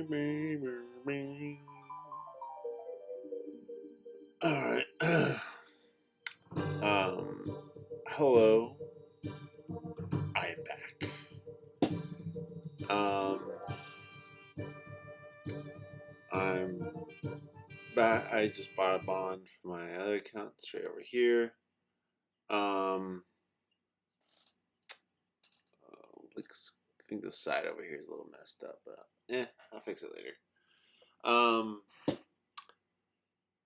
Alright. Hello. I am back. Um, I'm back. I just bought a bond for my other account straight over here. I think the side over here is a little messed up, but I'll fix it later. Um,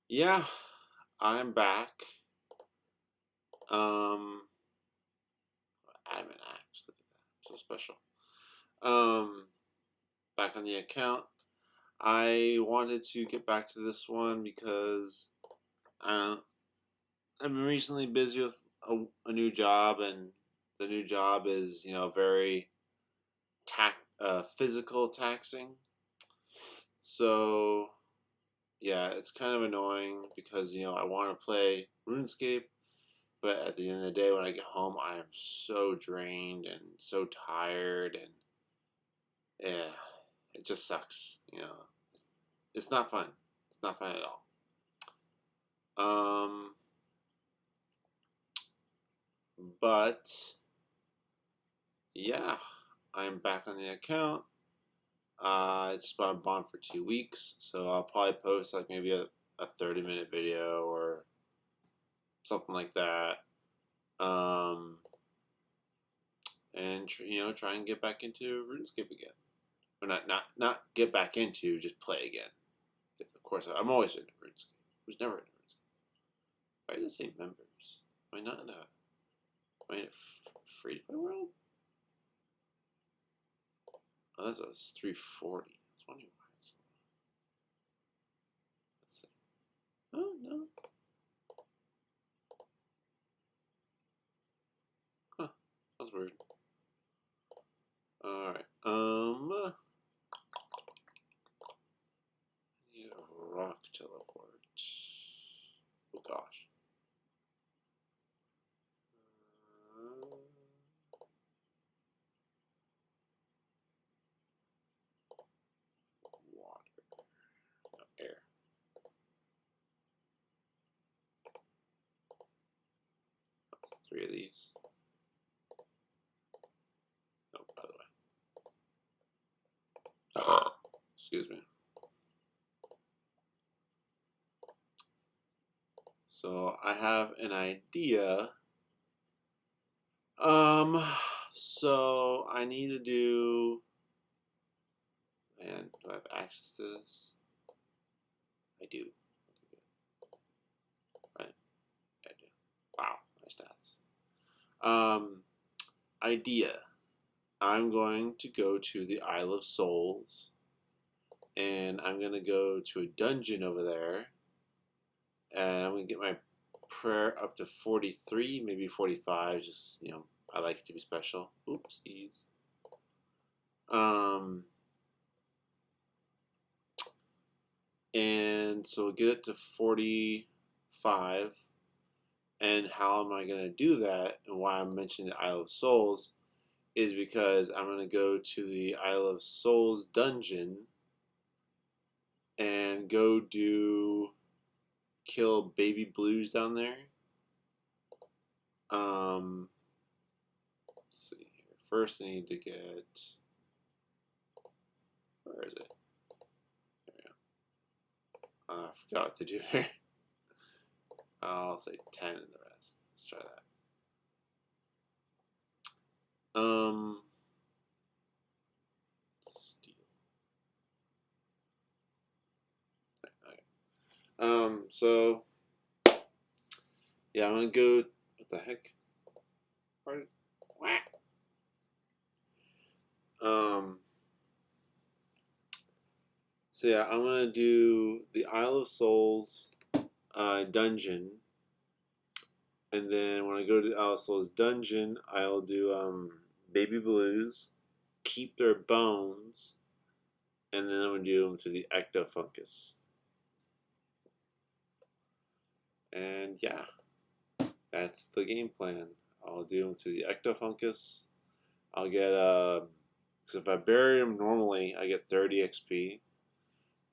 yeah, I'm back. I'm an axe. Look at that, so special. Back on the account. I wanted to get back to this one because I've been recently busy with a new job, and the new job is very physical taxing. So yeah, it's kind of annoying because I want to play RuneScape, but at the end of the day, when I get home, I am so drained and so tired, and yeah, it just sucks. It's not fun. It's not fun at all. But yeah, I'm back on the account. I just bought a bond for 2 weeks, so I'll probably post like maybe a 30-minute video or something like that. And try and get back into RuneScape again. Or not get back into, just play again. Because of course I'm always into RuneScape. Who's never into RuneScape? Why does it say members? Am I not in a free to play world? Oh, that's 340. I was wondering why it's. Let's see. Oh no. Huh. That's weird. All right. Need a rock teleport. Oh gosh. Water. No, air. Three of these. Oh, by the way. Excuse me. So I have an idea. So I need to do. Man, do I have access to this? I do. Right? I do. Wow, my stats. Idea. I'm going to go to the Isle of Souls, and I'm going to go to a dungeon over there, and I'm going to get my prayer up to 43, maybe 45, just, I like it to be special. Oopsies. And so we'll get it to 45. And how am I going to do that, and why I'm mentioning the Isle of Souls, is because I'm going to go to the Isle of Souls dungeon and go kill baby blues down there. Let's see here. First I need to get, where is it? There we go. I forgot what to do here. I'll say 10 and the rest. Let's try that. Steal. Okay. So yeah, I'm gonna go. What the heck? So yeah, I'm gonna do the Isle of Souls dungeon, and then when I go to the Isle of Souls dungeon, I'll do baby blues, keep their bones, and then I'm gonna do them to the ectofungus. And yeah, that's the game plan. I'll do them to the ectofungus. I'll get because if I bury them normally, I get 30 XP.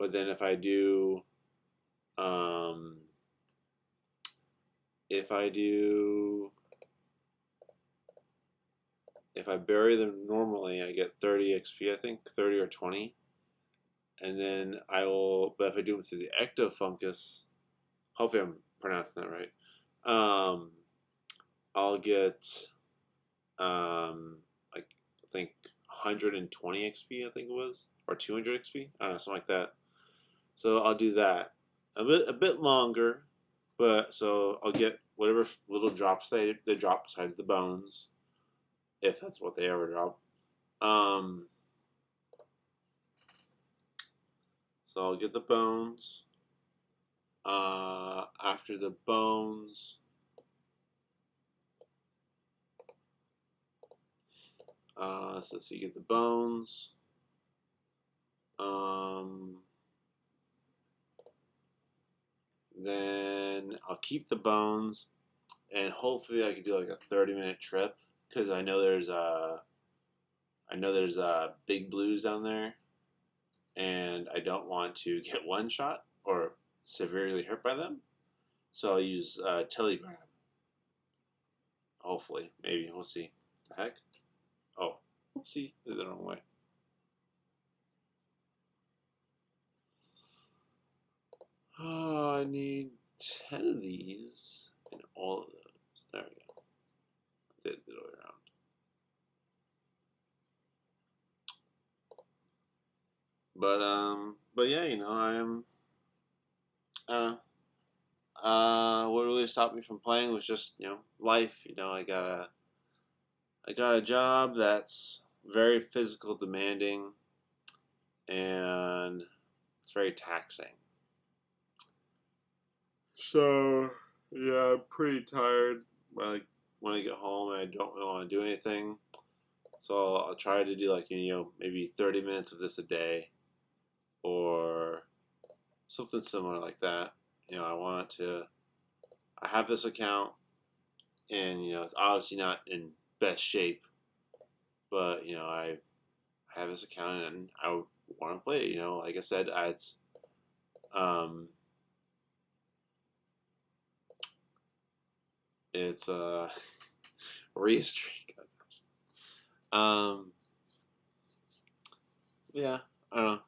But then if I do, if I bury them normally, I get 30 XP, I think, 30 or 20. And then I will, but if I do them through the Ectofungus, hopefully I'm pronouncing that right, I'll get, like, I think 120 XP, I think it was, or 200 XP, I don't know, something like that. So I'll do that. A bit longer, but so I'll get whatever little drops they drop besides the bones, if that's what they ever drop. So I'll get the bones. After the bones, so you get the bones. Then I'll keep the bones, and hopefully I can do like a 30-minute trip, because I know there's big blues down there, and I don't want to get one shot or severely hurt by them. So I'll use Telegrab. Hopefully, maybe we'll see. The heck? Oh, whoopsie, did it the wrong way. Oh, I need 10 of these and all of those. There we go. Did it the other way around. But yeah, you know, what really stopped me from playing was just, you know, life. You know, I got a job that's very physical demanding, and it's very taxing. So yeah, I'm pretty tired. When I get home, and I don't really want to do anything. So I'll try to do like, you know, maybe 30 minutes of this a day, or something similar like that. You know, I have this account, and, you know, it's obviously not in best shape, but, you know, I have this account, and I want to play it. You know, like I said, it's restreak. Yeah, I don't know.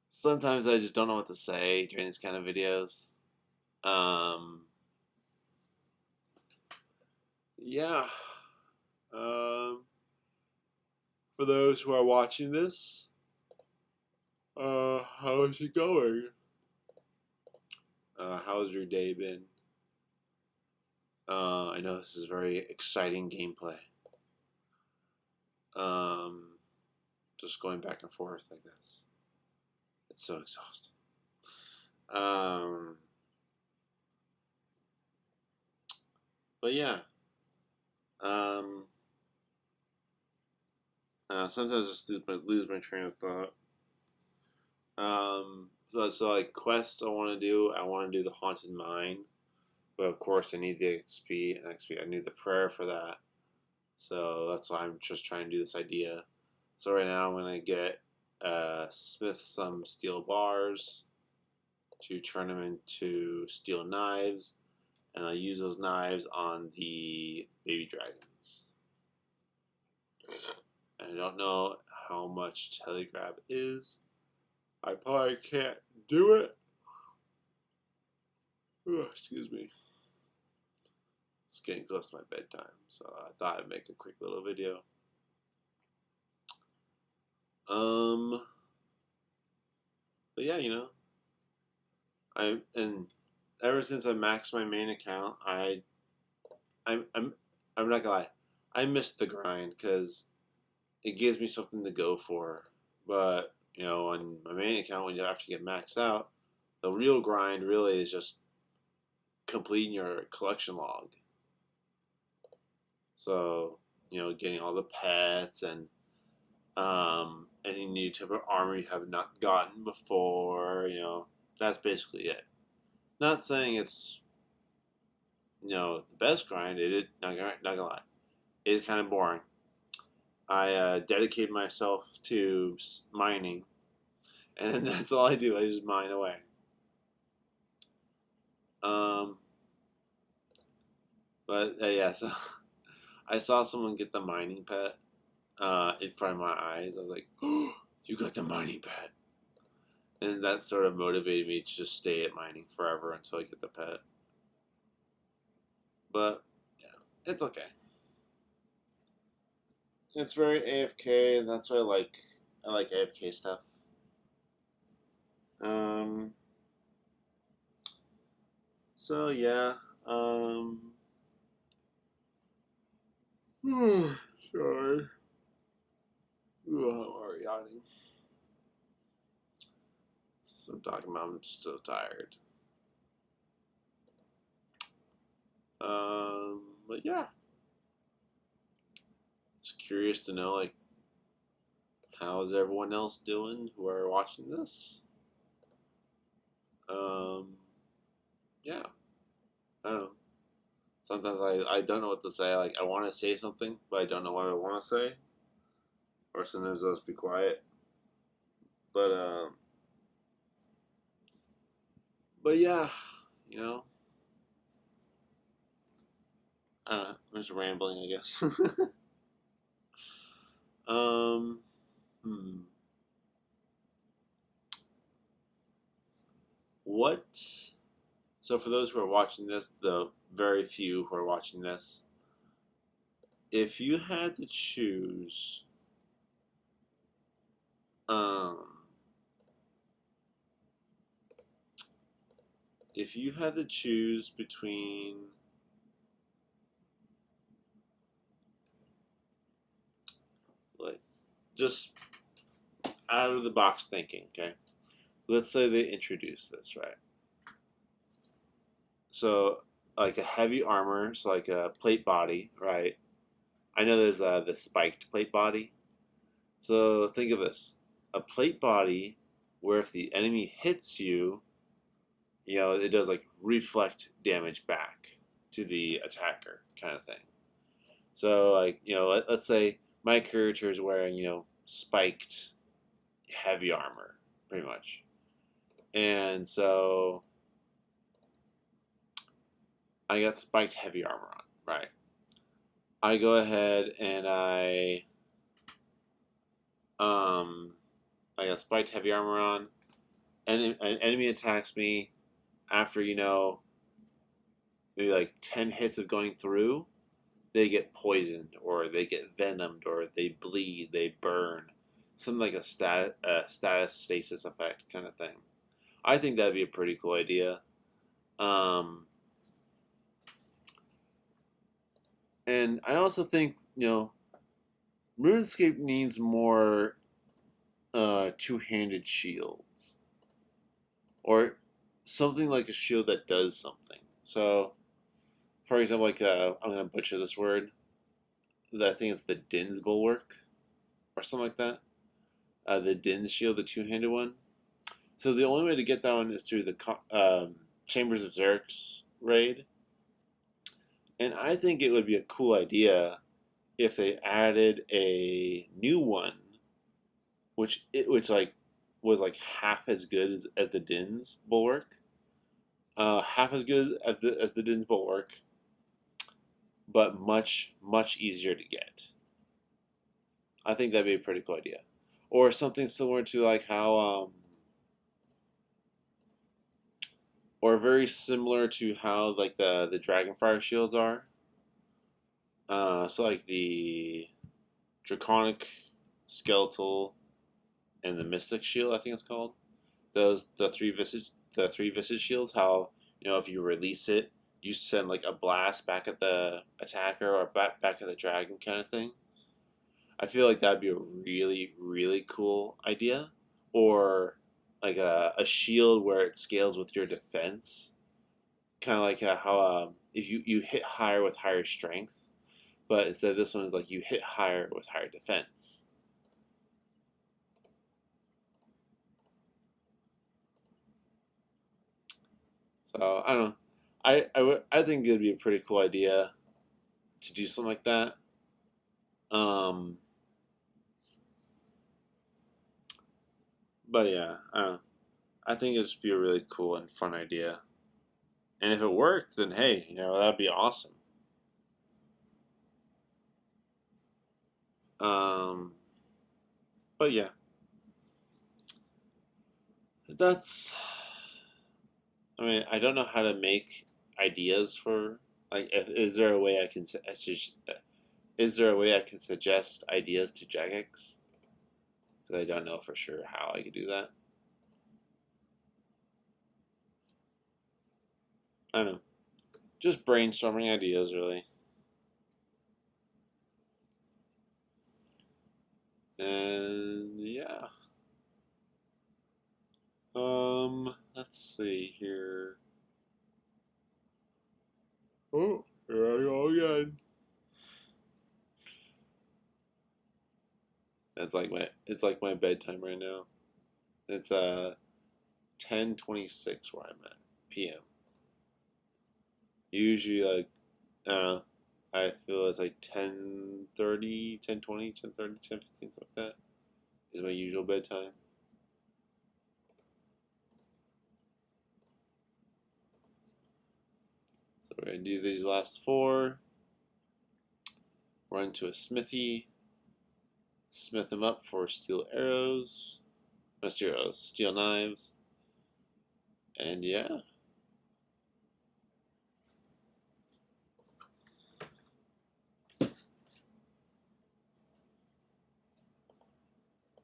Sometimes I just don't know what to say during these kind of videos. Yeah. For those who are watching this, how is it going? How's your day been? I know this is very exciting gameplay. Just going back and forth like this. It's so exhausting. But yeah. Sometimes I just lose my train of thought. So like quests I want to do the Haunted Mine, but of course I need the XP, I need the prayer for that. So that's why I'm just trying to do this idea. So right now I'm gonna get smith some steel bars to turn them into steel knives, and I'll use those knives on the baby dragons. And I don't know how much Telegrab is. I probably can't do it. Ugh, excuse me. It's getting close to my bedtime, so I thought I'd make a quick little video. But yeah, you know, and ever since I maxed my main account, I'm not gonna lie, I missed the grind, because it gives me something to go for. But, you know, on my main account, when you have to get maxed out, the real grind really is just completing your collection log. So, you know, getting all the pets, and any new type of armor you have not gotten before. You know, that's basically it. Not saying it's, you know, the best grind. Not gonna lie, it is kind of boring. I dedicated myself to mining, And that's all I do. I just mine away. But yeah, so I saw someone get the mining pet in front of my eyes. I was like, oh, you got the mining pet. And that sort of motivated me to just stay at mining forever until I get the pet. But yeah, it's okay. It's very AFK, and that's why I like. I like AFK stuff. Um. So yeah. Sorry. Ugh, I'm already yawning. So I'm talking about. I'm just so tired. But yeah, just curious to know like how is everyone else doing who are watching this. Um, yeah, I don't know. Sometimes I don't know what to say. Like I want to say something, but I don't know what I want to say. Or sometimes I'll just be quiet. But but yeah, you know, I'm just rambling, I guess. um, hmm. What? So for those who are watching this, the very few who are watching this, if you had to choose, um, if you had to choose between like just out of the box thinking, okay? Let's say they introduce this, right? So like a heavy armor, so like a plate body, right? I know there's the spiked plate body. So think of this: a plate body where if the enemy hits you, you know it does like reflect damage back to the attacker, kind of thing. So like let's say my character is wearing spiked heavy armor, pretty much, and so I got spiked heavy armor on, right? I go ahead and um I got spiked heavy armor on, and an enemy attacks me after maybe like 10 hits of going through. They get poisoned, or they get venomed, or they bleed, they burn, something like a status stasis effect kind of thing. I think that'd be a pretty cool idea. Um, and I also think RuneScape needs more two-handed shields, or something like a shield that does something. So, for example, like I'm gonna butcher this word. I think it's the Din's Bulwark, or something like that. The Din's Shield, the two-handed one. So the only way to get that one is through the Chambers of Xerx's raid, and I think it would be a cool idea if they added a new one, which like was like half as good as the Din's Bulwark, half as good as the Din's Bulwark, but much easier to get. I think that'd be a pretty cool idea, or something similar to like how or very similar to how like the Dragonfire shields are. So like the Draconic, Skeletal, and the Mystic shield, I think it's called. Those the three visage shields. How if you release it, you send like a blast back at the attacker or back at the dragon kind of thing. I feel like that'd be a really cool idea, or like a shield where it scales with your defense, kind of like how if you hit higher with higher strength, but instead this one is like you hit higher with higher defense. So I don't know. I think it'd be a pretty cool idea to do something like that. Um, But yeah, I think it'd just be a really cool and fun idea. And if it worked, then hey, that'd be awesome. Um, but yeah, that's. I mean, I don't know how to make ideas for like. Is there a way I can is there a way I can suggest ideas to Jagex? So I don't know for sure how I could do that. I don't know. Just brainstorming ideas, really. And yeah. Let's see here. Oh, here I go again. It's like my bedtime right now. It's 10:26 where I'm at p.m. Usually like uh I feel it's like 10:30, 10:20, 10:30, 10:15, something like that is my usual bedtime. So we're gonna do these last four. Run to a smithy. Smith them up for steel arrows. Not steel arrows, steel knives. And yeah.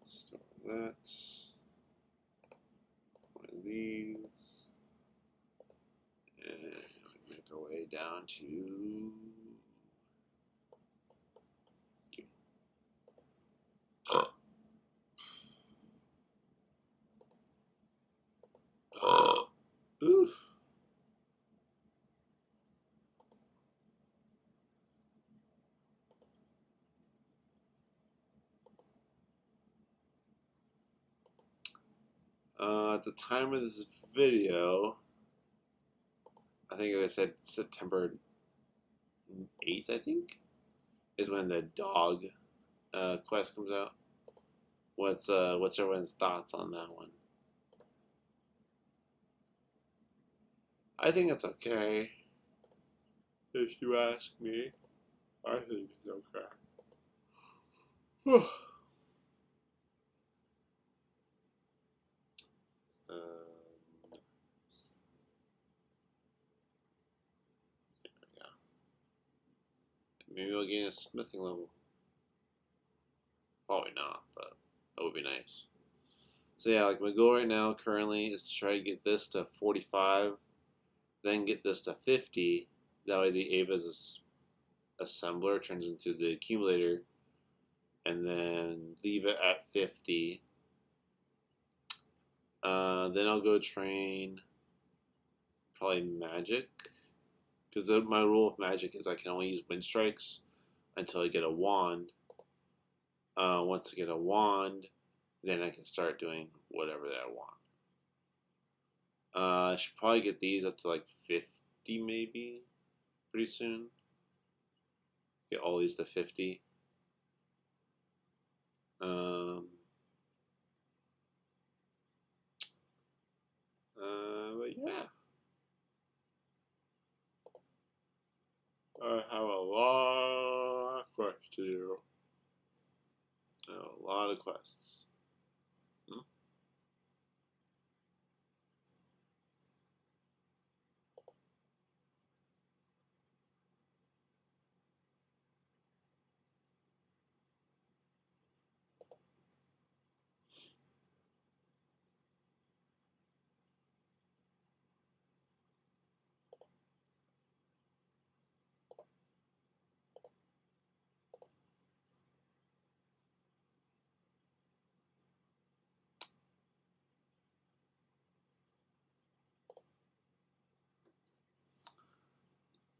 Start that. One of these. And make our way down to. Oof. At the time of this video, I think I said September 8th, I think, is when the dog quest comes out. What's everyone's thoughts on that one? I think it's okay. If you ask me, I think it's okay. Yeah. Maybe we'll gain a smithing level. Probably not, but that would be nice. So yeah, like my goal right now currently is to try to get this to 45, then get this to 50. That way the Ava's assembler turns into the accumulator, and then leave it at 50. Then I'll go train probably magic, because my rule of magic is I can only use wind strikes until I get a wand. Once I get a wand, then I can start doing whatever that I want. I should probably get these up to like 50 maybe pretty soon. Get all these to 50. But yeah. I have a lot of quests to do. I have a lot of quests.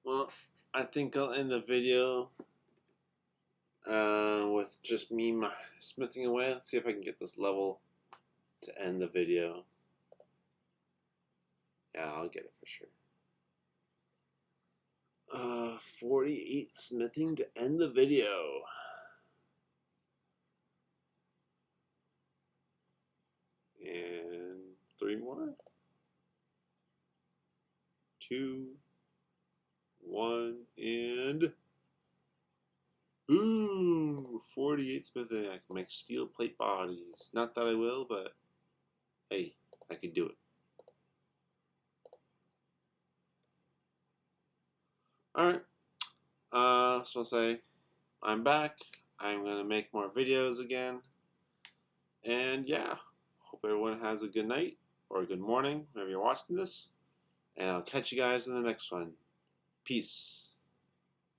Well, I think I'll end the video with just me smithing away. Let's see if I can get this level to end the video. Yeah, I'll get it for sure. 48 smithing to end the video. And 3 more. 2, 1, and boom! 48 smithing. I can make steel plate bodies. Not that I will, but hey, I can do it. Alright. So I'll say I'm back. I'm gonna make more videos again. And yeah, hope everyone has a good night or a good morning whenever you're watching this. And I'll catch you guys in the next one. Peace.